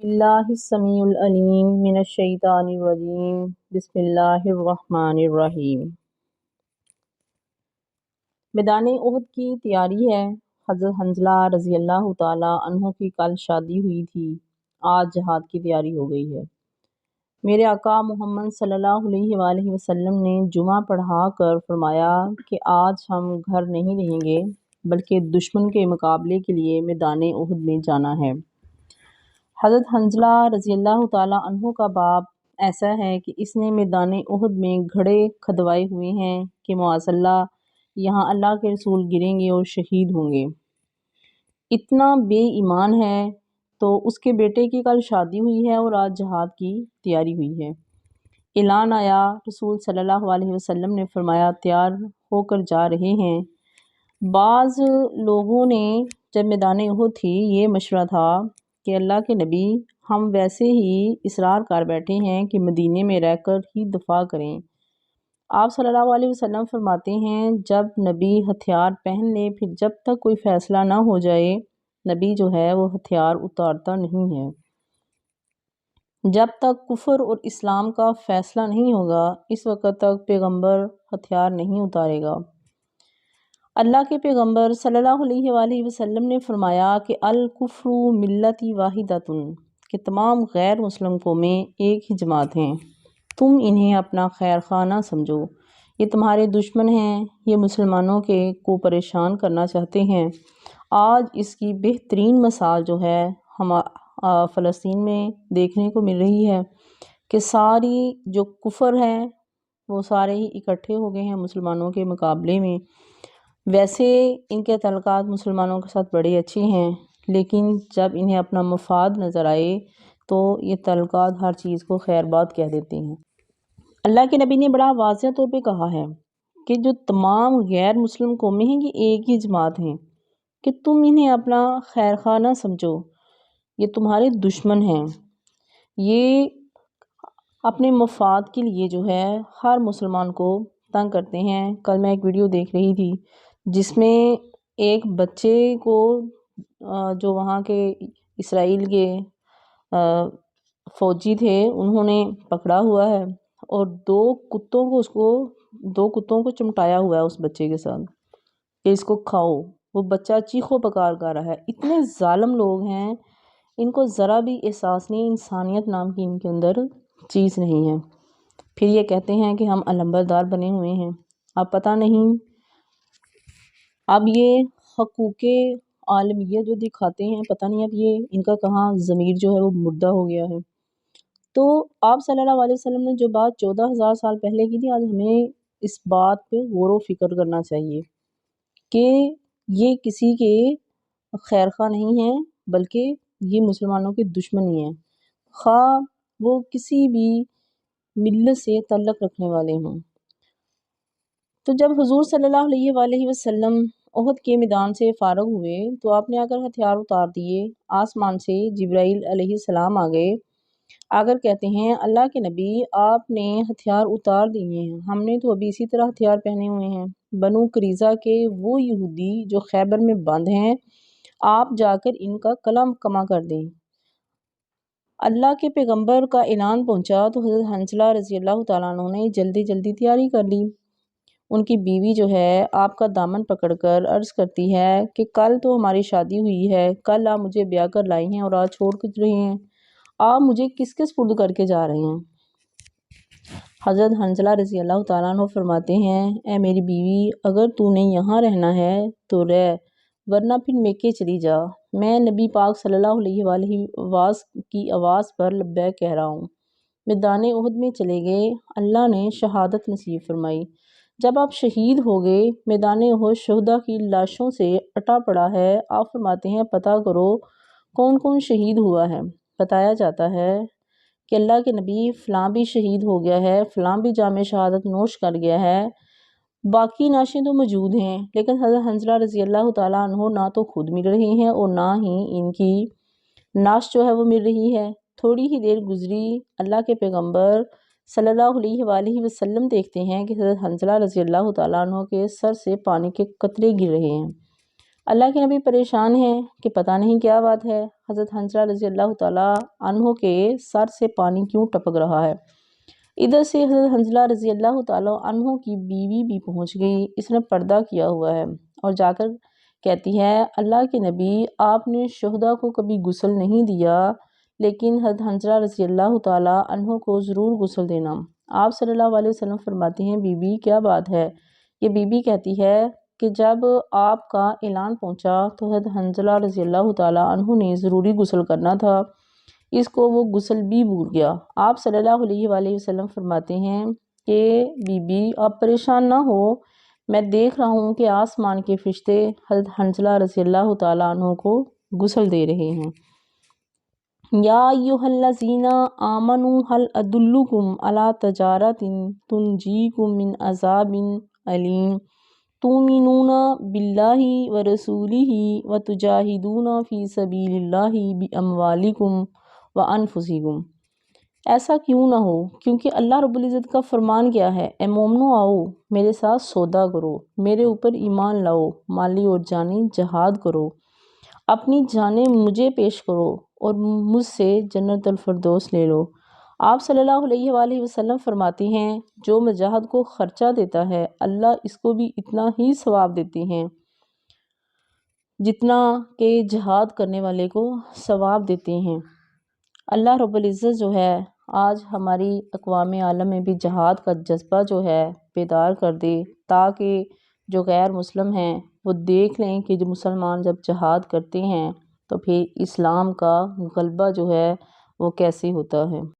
बिस्मिल्लाहि समीउल अलीम मिनश शैतानिर रजीम बिस्मिल्लाहिर रहमानिर रहीम। मैदान उहद की तैयारी है। हज़रत हंज़ला रज़ी अल्लाह ताला अन्हु की कल शादी हुई थी, आज जहाद की तैयारी हो गई है। मेरे आका मोहम्मद सल्लल्लाहु अलैहि वसल्लम ने जुमा पढ़ा कर फरमाया कि आज हम घर नहीं रहेंगे बल्कि दुश्मन के मुकाबले के लिए मैदान उहद में जाना है। हज़रत हंज़ला रज़ी अल्लाह ताला अन्हु का बाप ऐसा है कि इसने मैदान उहद में घड़े खदवाए हुए हैं कि मुआज़ल्लाह यहाँ अल्लाह के रसूल गिरेंगे और शहीद होंगे। इतना बेईमान है तो उसके बेटे की कल शादी हुई है और आज जहाद की तैयारी हुई है। ऐलान आया, रसूल सल्लल्लाहु अलैहि वसल्लम ने फरमाया तैयार होकर जा रहे हैं। बाज़ लोगों ने जब मैदान उहद थी ये मशवरा था कि अल्लाह के नबी हम वैसे ही इसरार कर बैठे हैं कि मदीने में रहकर ही दफ़ा करें। आप सल्लल्लाहु अलैहि वसल्लम फरमाते हैं जब नबी हथियार पहन ले फिर जब तक कोई फ़ैसला ना हो जाए नबी जो है वो हथियार उतारता नहीं है। जब तक कुफ्र और इस्लाम का फ़ैसला नहीं होगा इस वक्त तक पैगंबर हथियार नहीं उतारेगा। अल्लाह के पैगंबर सल्लल्लाहु अलैहि वसल्लम ने फरमाया कि अल कुफ्रु मिल्लती वाहिदतुन कि तमाम गैर मुस्लिम कौमें एक ही जमात हैं, तुम इन्हें अपना खैर खा ना समझो, ये तुम्हारे दुश्मन हैं, ये मुसलमानों को परेशान करना चाहते हैं। आज इसकी बेहतरीन मिसाल जो है हम फ़लस्तीन में देखने को मिल रही है कि सारी जो कुफर है वो सारे ही इकट्ठे हो गए हैं मुसलमानों के मुकाबले में। वैसे इनके तल्लुकात मुसलमानों के साथ बड़े अच्छे हैं लेकिन जब इन्हें अपना मफाद नज़र आए तो ये तल्लुकात हर चीज़ को खैरबाद कह देते हैं। अल्लाह के नबी ने बड़ा वाज़ेह तौर पे कहा है कि जो तमाम गैर मुस्लिम कौमें हैं ये एक ही जमात हैं कि तुम इन्हें अपना खैर खा ना समझो, ये तुम्हारे दुश्मन हैं, ये अपने मफाद के लिए जो है हर मुसलमान को तंग करते हैं। कल मैं एक वीडियो देख रही थी जिसमें एक बच्चे को जो वहाँ के इसराइल के फ़ौजी थे उन्होंने पकड़ा हुआ है और दो कुत्तों को चिमटाया हुआ है उस बच्चे के साथ कि इसको खाओ। वो बच्चा चीखो पुकार कर रहा है। इतने ज़ालिम लोग हैं, इनको ज़रा भी एहसास नहीं, इंसानियत नाम की इनके अंदर चीज़ नहीं है। फिर ये कहते हैं कि हम अलंबरदार बने हुए हैं। अब पता नहीं अब ये हकूक़े आलमिया जो दिखाते हैं पता नहीं अब ये इनका कहाँ ज़मीर जो है वो मुर्दा हो गया है। तो आप सल्लल्लाहु अलैहि वसल्लम ने जो बात 14,000 साल पहले की थी आज हमें इस बात पे गौर व फिक्र करना चाहिए कि ये किसी के खैर खा नहीं है बल्कि ये मुसलमानों के दुश्मन ही हैं, खा वो किसी भी मिल्लत से तल्लुक़ रखने वाले हों। तो जब हुज़ूर सल्लल्लाहु अलैहि वसल्लम उहद के मैदान से फ़ारिग हुए तो आपने आकर हथियार उतार दिए। आसमान से जिब्राईल अलैहिस्सलाम आ गए, आकर कहते हैं अल्लाह के नबी आपने हथियार उतार दिए हैं, हमने तो अभी इसी तरह हथियार पहने हुए हैं। बनु करीज़ा के वो यहूदी जो खैबर में बंद हैं आप जाकर इनका कलम कमा कर दें। अल्लाह के पैगंबर का ऐलान पहुंचा तो हज़रत हंज़ला रज़ी अल्लाह ताला अन्हु ने जल्दी तैयारी कर ली। उनकी बीवी जो है आपका दामन पकड़कर अर्ज़ करती है कि कल तो हमारी शादी हुई है, कल आप मुझे ब्याह कर लाई हैं और आज छोड़ कर रहे हैं, आप मुझे किसके सुपुर्द करके जा रहे हैं। हज़रत हंज़ला रज़ी अल्लाह ताला अन्हु फरमाते हैं ए मेरी बीवी अगर तूने यहाँ रहना है तो रह, वरना फिर मेके चली जा, मैं नबी पाक सल्लल्लाहु अलैहि वसल्लम की आवाज़ पर लब्बैक कह रहा हूँ। मैदान उहद में चले गए, अल्लाह ने शहादत नसीब फरमाई। जब आप शहीद हो गए मैदान उहद शुहदा की लाशों से अटा पड़ा है। आप फरमाते हैं पता करो कौन कौन शहीद हुआ है। बताया जाता है कि अल्लाह के नबी फ़लाँ भी शहीद हो गया है, फ़लाँ भी जाम शहादत नोश कर गया है। बाकी नाशें तो मौजूद हैं लेकिन हज़रत हंज़ला रज़ी अल्लाह ताला अन्हु ना तो खुद मिल रहे हैं और ना ही इनकी नाश जो है वो मिल रही है। थोड़ी ही देर गुजरी, अल्लाह के पैगंबर सल्लल्लाहु अलैहि वसल्लम देखते हैं कि हज़रत हंज़ला रज़ी अल्लाह ताला अन्हु के सर से पानी के कतरे गिर रहे हैं। اللہ کے نبی پریشان ہیں کہ پتہ نہیں کیا بات ہے، حضرت حنظلہ رضی اللہ تعالیٰ عنہ کے سر سے پانی کیوں ٹپک رہا ہے۔ ادھر سے حضرت حنظلہ رضی اللہ تعالیٰ عنہ کی بیوی بھی پہنچ گئی، اس نے پردہ کیا ہوا ہے اور جا کر کہتی ہے اللہ کے نبی آپ نے شہداء کو کبھی غسل نہیں دیا، لیکن حضرت حنظلہ رضی اللہ تعالیٰ عنہ کو ضرور غسل دینا۔ آپ صلی اللہ علیہ وسلم فرماتے ہیں بی بی کیا بات ہے؟ یہ بی بی کہتی ہے کہ جب آپ کا اعلان پہنچا تو حضرت حنظلہ رضی اللہ تعالیٰ عنہ نے ضروری غسل کرنا تھا، اس کو وہ غسل بھی بھول گیا۔ آپ صلی اللہ علیہ وآلہ وسلم فرماتے ہیں کہ بی بی آپ پریشان نہ ہو، میں دیکھ رہا ہوں کہ آسمان کے فرشتے حضرت حنظلہ رضی اللہ تعالیٰ عنہ کو غسل دے رہے ہیں۔ یا ایھا الذین آمنوا هل ادلکم علی تجارۃ تنجیکم من عذاب علیم تؤمنون باللہ ورسولہ وتجاہدون فی سبیل اللہ باموالکم وانفسکم۔ ایسا کیوں نہ ہو، کیونکہ اللہ رب العزت کا فرمان کیا ہے، اے مومنو آؤ میرے ساتھ سودا کرو، میرے اوپر ایمان لاؤ، مالی اور جانی جہاد کرو، اپنی جانیں مجھے پیش کرو اور مجھ سے جنت الفردوس لے لو۔ آپ صلی اللہ علیہ وآلہ وسلم فرماتے ہیں جو مجاہد کو خرچہ دیتا ہے اللہ اس کو بھی اتنا ہی ثواب دیتے ہیں جتنا کہ جہاد کرنے والے کو ثواب دیتے ہیں۔ اللہ رب العزت جو ہے آج ہماری اقوام عالم میں بھی جہاد کا جذبہ جو ہے بیدار کر دے، تاکہ جو غیر مسلم ہیں وہ دیکھ لیں کہ جو مسلمان جب جہاد کرتے ہیں تو پھر اسلام کا غلبہ جو ہے وہ کیسے ہوتا ہے۔